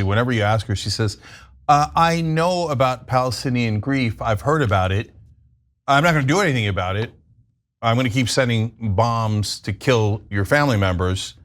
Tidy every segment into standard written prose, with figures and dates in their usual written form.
whenever you ask her, she says, I know about Palestinian grief, I've heard about it. I'm not gonna do anything about it. I'm gonna keep sending bombs to kill your family members.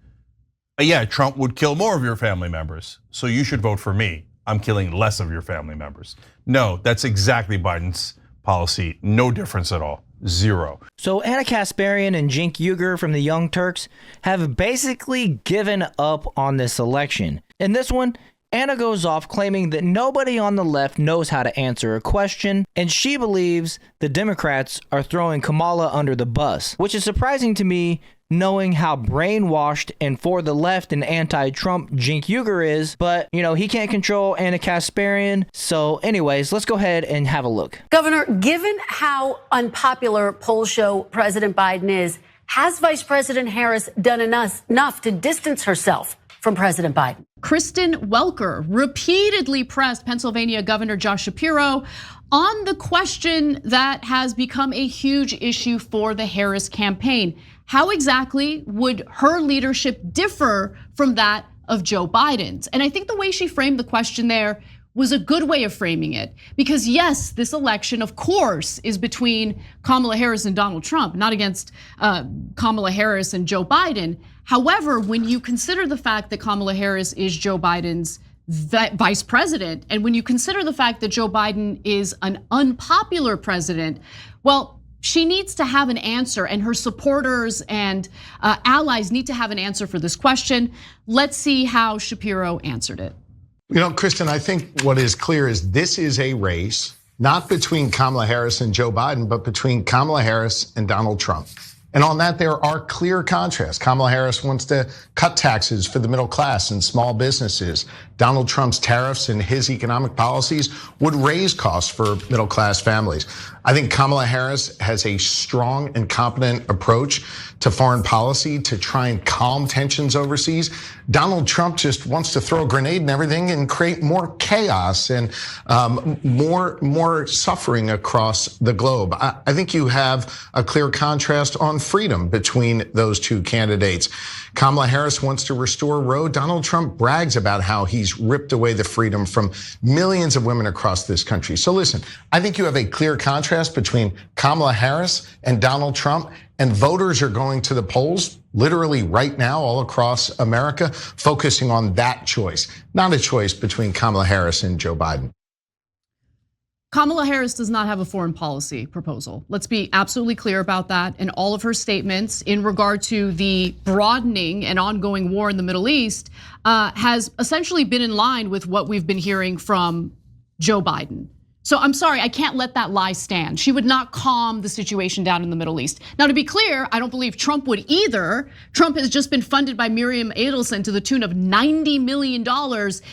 Yeah, Trump would kill more of your family members, so you should vote for me. I'm killing less of your family members. No, that's exactly Biden's policy. No difference at all. Zero. So Ana Kasparian and Cenk Uygur from the Young Turks have basically given up on this election. In this one, Ana goes off claiming that nobody on the left knows how to answer a question, and she believes the Democrats are throwing Kamala under the bus, which is surprising to me knowing how brainwashed and for the left and anti-Trump Cenk Uygur is, but he can't control Ana Kasparian. So anyways, let's go ahead and have a look. Governor, given how unpopular polls show President Biden is, has Vice President Harris done enough to distance herself from President Biden? Kristen Welker repeatedly pressed Pennsylvania Governor Josh Shapiro on the question that has become a huge issue for the Harris campaign. How exactly would her leadership differ from that of Joe Biden's? And I think the way she framed the question there was a good way of framing it, because yes, this election, of course, is between Kamala Harris and Donald Trump, not against Kamala Harris and Joe Biden. However, when you consider the fact that Kamala Harris is Joe Biden's vice president, and when you consider the fact that Joe Biden is an unpopular president, well, she needs to have an answer, and her supporters and allies need to have an answer for this question. Let's see how Shapiro answered it. Kristen, I think what is clear is this is a race, not between Kamala Harris and Joe Biden, but between Kamala Harris and Donald Trump. And on that, there are clear contrasts. Kamala Harris wants to cut taxes for the middle class and small businesses. Donald Trump's tariffs and his economic policies would raise costs for middle class families. I think Kamala Harris has a strong and competent approach to foreign policy to try and calm tensions overseas. Donald Trump just wants to throw a grenade and everything and create more chaos and more suffering across the globe. I think you have a clear contrast on freedom between those two candidates. Kamala Harris wants to restore Roe. Donald Trump brags about how he's ripped away the freedom from millions of women across this country. So listen, I think you have a clear contrast between Kamala Harris and Donald Trump, and voters are going to the polls literally right now all across America, focusing on that choice, not a choice between Kamala Harris and Joe Biden. Kamala Harris does not have a foreign policy proposal. Let's be absolutely clear about that. And all of her statements in regard to the broadening and ongoing war in the Middle East has essentially been in line with what we've been hearing from Joe Biden. So I'm sorry, I can't let that lie stand. She would not calm the situation down in the Middle East. Now, to be clear, I don't believe Trump would either. Trump has just been funded by Miriam Adelson to the tune of $90 million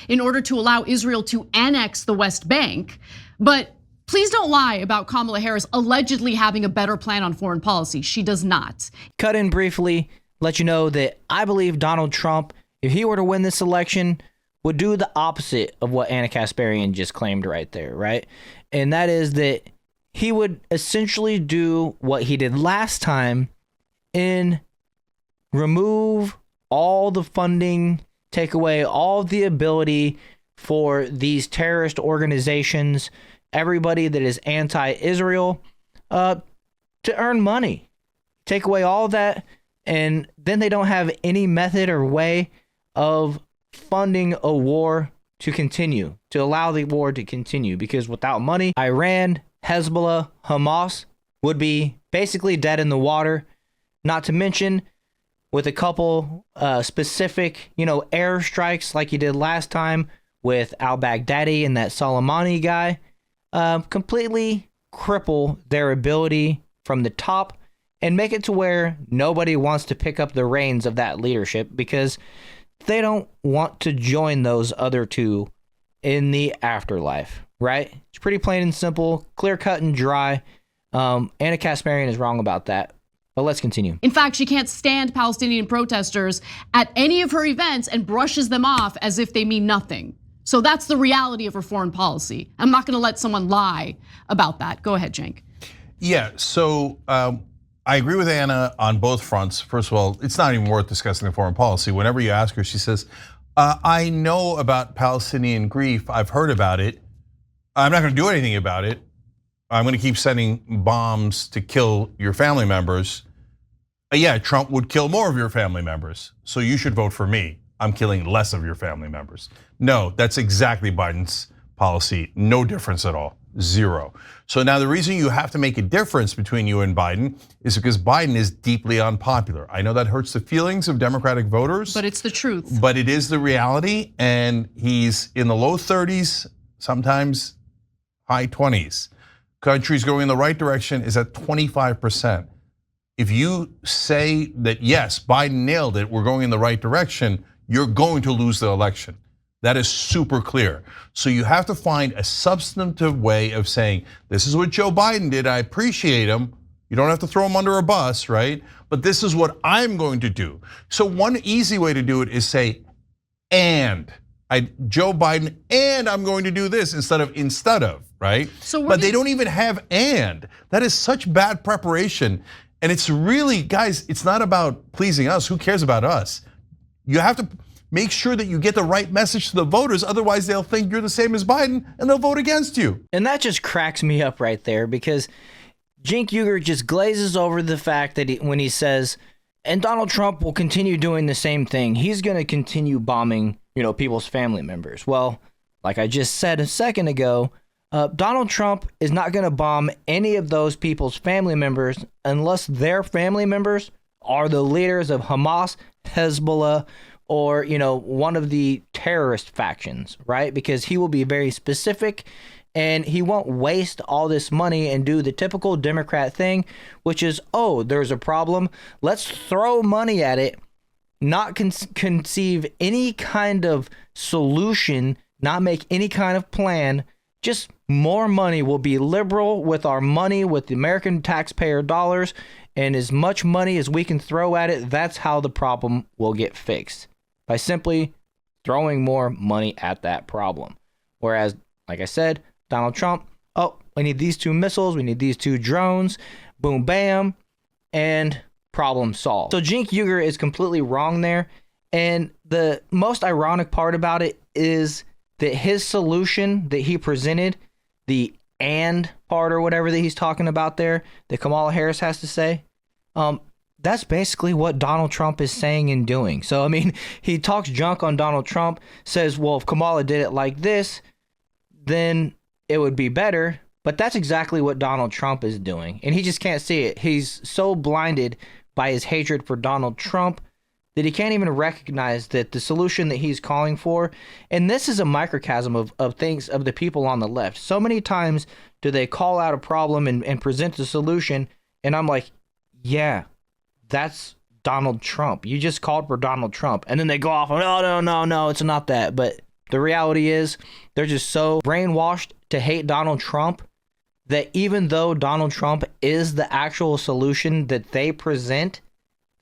in order to allow Israel to annex the West Bank. But please don't lie about Kamala Harris allegedly having a better plan on foreign policy. She does not. Cut in briefly, let you know that I believe Donald Trump, if he were to win this election, would do the opposite of what Ana Kasparian just claimed right there, right? And that is that he would essentially do what he did last time and remove all the funding, take away all the ability for these terrorist organizations, everybody that is anti-Israel, to earn money. Take away all that, and then they don't have any method or way of funding a war to continue, to allow the war to continue, because without money, Iran, Hezbollah, Hamas would be basically dead in the water. Not to mention, with a couple specific, airstrikes like you did last time with al-Baghdadi and that Soleimani guy, completely cripple their ability from the top and make it to where nobody wants to pick up the reins of that leadership, because they don't want to join those other two in the afterlife, right? It's pretty plain and simple, clear cut and dry. Ana Kasparian is wrong about that. But let's continue. In fact, she can't stand Palestinian protesters at any of her events and brushes them off as if they mean nothing. So that's the reality of her foreign policy. I'm not gonna let someone lie about that. Go ahead, Cenk. Yeah, so I agree with Ana on both fronts. First of all, it's not even worth discussing the foreign policy. Whenever you ask her, she says, I know about Palestinian grief. I've heard about it. I'm not going to do anything about it. I'm going to keep sending bombs to kill your family members. Yeah, Trump would kill more of your family members, so you should vote for me. I'm killing less of your family members. No, that's exactly Biden's policy. No difference at all, zero. So now the reason you have to make a difference between you and Biden is because Biden is deeply unpopular. I know that hurts the feelings of Democratic voters. But it's the truth. But it is the reality, and he's in the low 30s, sometimes high 20s. Countries going in the right direction is at 25%. If you say that, yes, Biden nailed it, we're going in the right direction, you're going to lose the election. That is super clear. So you have to find a substantive way of saying, this is what Joe Biden did, I appreciate him. You don't have to throw him under a bus, right? But this is what I'm going to do. So one easy way to do it is say, Joe Biden, and I'm going to do this instead of, right? But they don't even have and. That is such bad preparation. And it's really, guys, it's not about pleasing us. Who cares about us? You have to make sure that you get the right message to the voters. Otherwise, they'll think you're the same as Biden and they'll vote against you. And that just cracks me up right there, because Cenk Uygur just glazes over the fact that when he says, and Donald Trump will continue doing the same thing. He's going to continue bombing, people's family members. Well, like I just said a second ago, Donald Trump is not going to bomb any of those people's family members unless their family members are the leaders of Hamas, Hezbollah, or one of the terrorist factions, right? Because he will be very specific, and he won't waste all this money and do the typical Democrat thing, which is, oh, there's a problem, let's throw money at it, not conceive any kind of solution, not make any kind of plan. Just more money. Will be liberal with our money, with the American taxpayer dollars, and as much money as we can throw at it. That's how the problem will get fixed, by simply throwing more money at that problem. Whereas, like I said, Donald Trump, oh, we need these 2 missiles, we need these 2 drones, boom, bam, and problem solved. So Cenk Uygur is completely wrong there. And the most ironic part about it is that his solution that he presented, the and part or whatever that he's talking about there, that Kamala Harris has to say, that's basically what Donald Trump is saying and doing. So, I mean, he talks junk on Donald Trump, says, well, if Kamala did it like this, then it would be better. But that's exactly what Donald Trump is doing. And he just can't see it. He's so blinded by his hatred for Donald Trump that he can't even recognize that the solution that he's calling for, and this is a microcosm of things, of the people on the left. So many times do they call out a problem and present the solution, and I'm like, yeah, that's Donald Trump. You just called for Donald Trump. And then they go off, no, it's not that. But the reality is they're just so brainwashed to hate Donald Trump that even though Donald Trump is the actual solution that they present,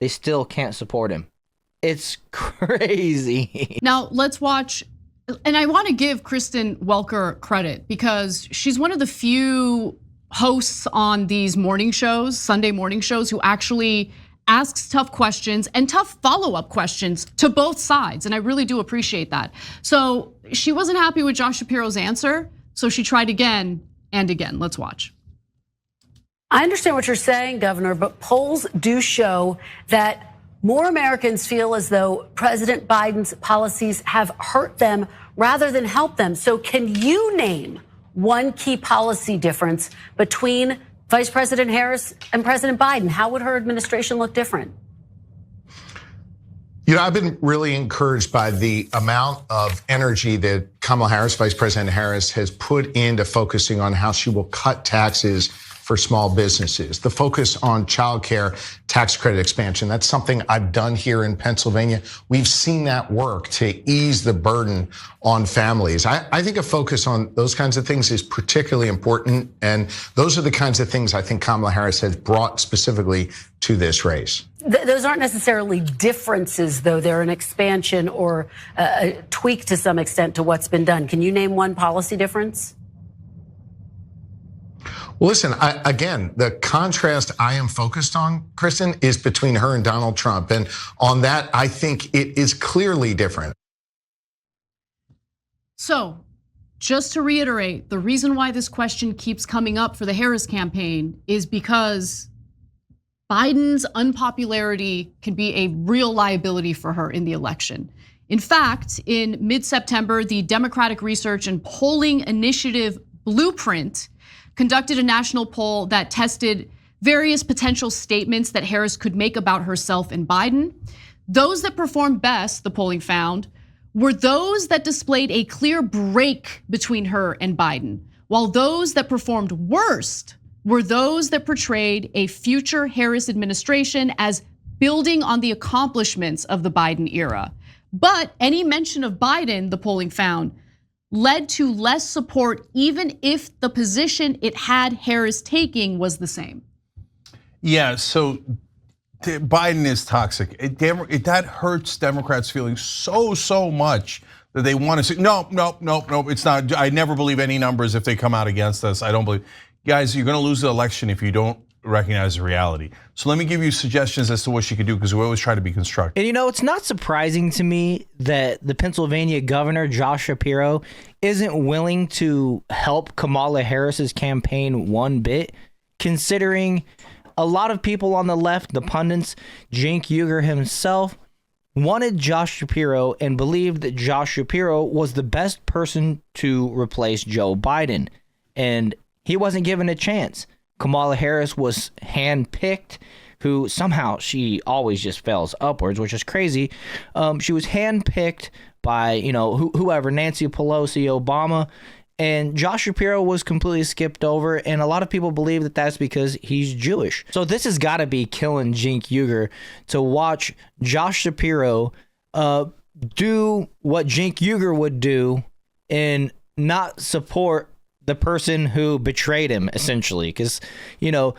they still can't support him. It's crazy. Now let's watch, and I want to give Kristen Welker credit because she's one of the few hosts on these morning shows, Sunday morning shows, who actually asks tough questions and tough follow-up questions to both sides. And I really do appreciate that. So she wasn't happy with Josh Shapiro's answer, so she tried again and again. Let's watch. I understand what you're saying, Governor, but polls do show that more Americans feel as though President Biden's policies have hurt them rather than helped them. So can you name one key policy difference between Vice President Harris and President Biden? How would her administration look different? I've been really encouraged by the amount of energy that Kamala Harris, Vice President Harris, has put into focusing on how she will cut taxes for small businesses. The focus on childcare tax credit expansion, that's something I've done here in Pennsylvania. We've seen that work to ease the burden on families. I think a focus on those kinds of things is particularly important, and those are the kinds of things I think Kamala Harris has brought specifically to this race. Those aren't necessarily differences, though. They're an expansion or a tweak to some extent to what's been done. Can you name one policy difference? Well, listen, again, the contrast I am focused on, Kristen, is between her and Donald Trump. And on that, I think it is clearly different. So, just to reiterate, the reason why this question keeps coming up for the Harris campaign is because Biden's unpopularity could be a real liability for her in the election. In fact, in mid-September, the Democratic Research and Polling Initiative Blueprint conducted a national poll that tested various potential statements that Harris could make about herself and Biden. Those that performed best, the polling found, were those that displayed a clear break between her and Biden, while those that performed worst were those that portrayed a future Harris administration as building on the accomplishments of the Biden era. But any mention of Biden, the polling found, led to less support even if the position it had Harris taking was the same. Yeah, so Biden is toxic. That hurts Democrats' feelings so much that they want to say, no, it's not. I never believe any numbers if they come out against us. I don't believe. Guys, you're gonna lose the election if you don't recognize the reality. So let me give you suggestions as to what she could do, because we always try to be constructive. And you know, it's not surprising to me that the Pennsylvania governor, Josh Shapiro, isn't willing to help Kamala Harris's campaign one bit, considering a lot of people on the left, the pundits, Cenk Uygur himself, wanted Josh Shapiro and believed that Josh Shapiro was the best person to replace Joe Biden. And he wasn't given a chance. Kamala Harris was handpicked, who somehow she always just fails upwards, which is crazy. She was handpicked by, whoever, Nancy Pelosi, Obama, and Josh Shapiro was completely skipped over, and a lot of people believe that that's because he's Jewish. So this has got to be killing Cenk Uygur to watch Josh Shapiro do what Cenk Uygur would do and not support the person who betrayed him, essentially. Because, Cenk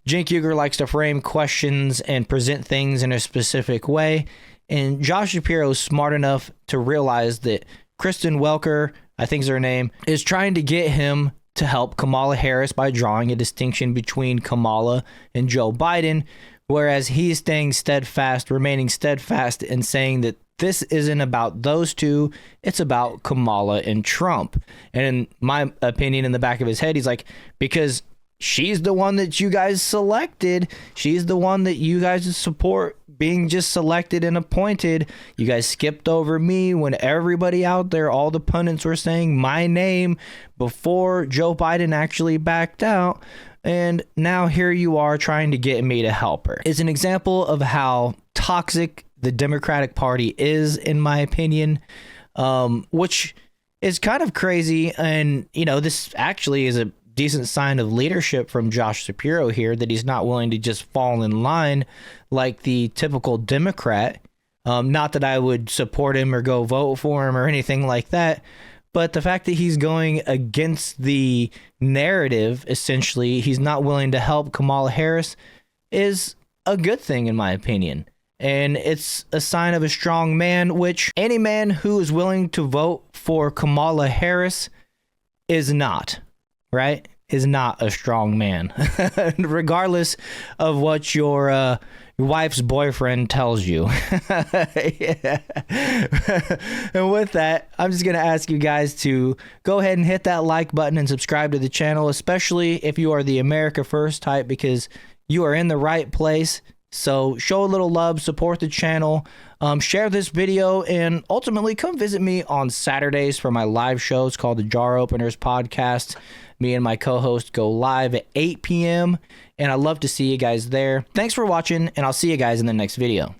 Uygur likes to frame questions and present things in a specific way, and Josh Shapiro is smart enough to realize that Kristen Welker, I think is her name, is trying to get him to help Kamala Harris by drawing a distinction between Kamala and Joe Biden, whereas he's staying steadfast, remaining steadfast, and saying that this isn't about those two, it's about Kamala and Trump. And in my opinion, in the back of his head, he's like, because she's the one that you guys selected, she's the one that you guys support being just selected and appointed. You guys skipped over me when everybody out there, all the pundits were saying my name before Joe Biden actually backed out. And now here you are trying to get me to help her. It's an example of how toxic the Democratic Party is, in my opinion, which is kind of crazy. And, this actually is a decent sign of leadership from Josh Shapiro here, that he's not willing to just fall in line like the typical Democrat. Not that I would support him or go vote for him or anything like that, but the fact that he's going against the narrative, essentially, he's not willing to help Kamala Harris, is a good thing, in my opinion. And it's a sign of a strong man, which any man who is willing to vote for Kamala Harris is not, right? Is not a strong man, regardless of what your wife's boyfriend tells you. Yeah. And with that, I'm just going to ask you guys to go ahead and hit that like button and subscribe to the channel, especially if you are the America First type, because you are in the right place. So show a little love, support the channel, share this video, and ultimately come visit me on Saturdays for my live shows called the Jar Openers Podcast. Me and my co-host go live at 8 p.m. and I'd love to see you guys there. Thanks for watching, and I'll see you guys in the next video.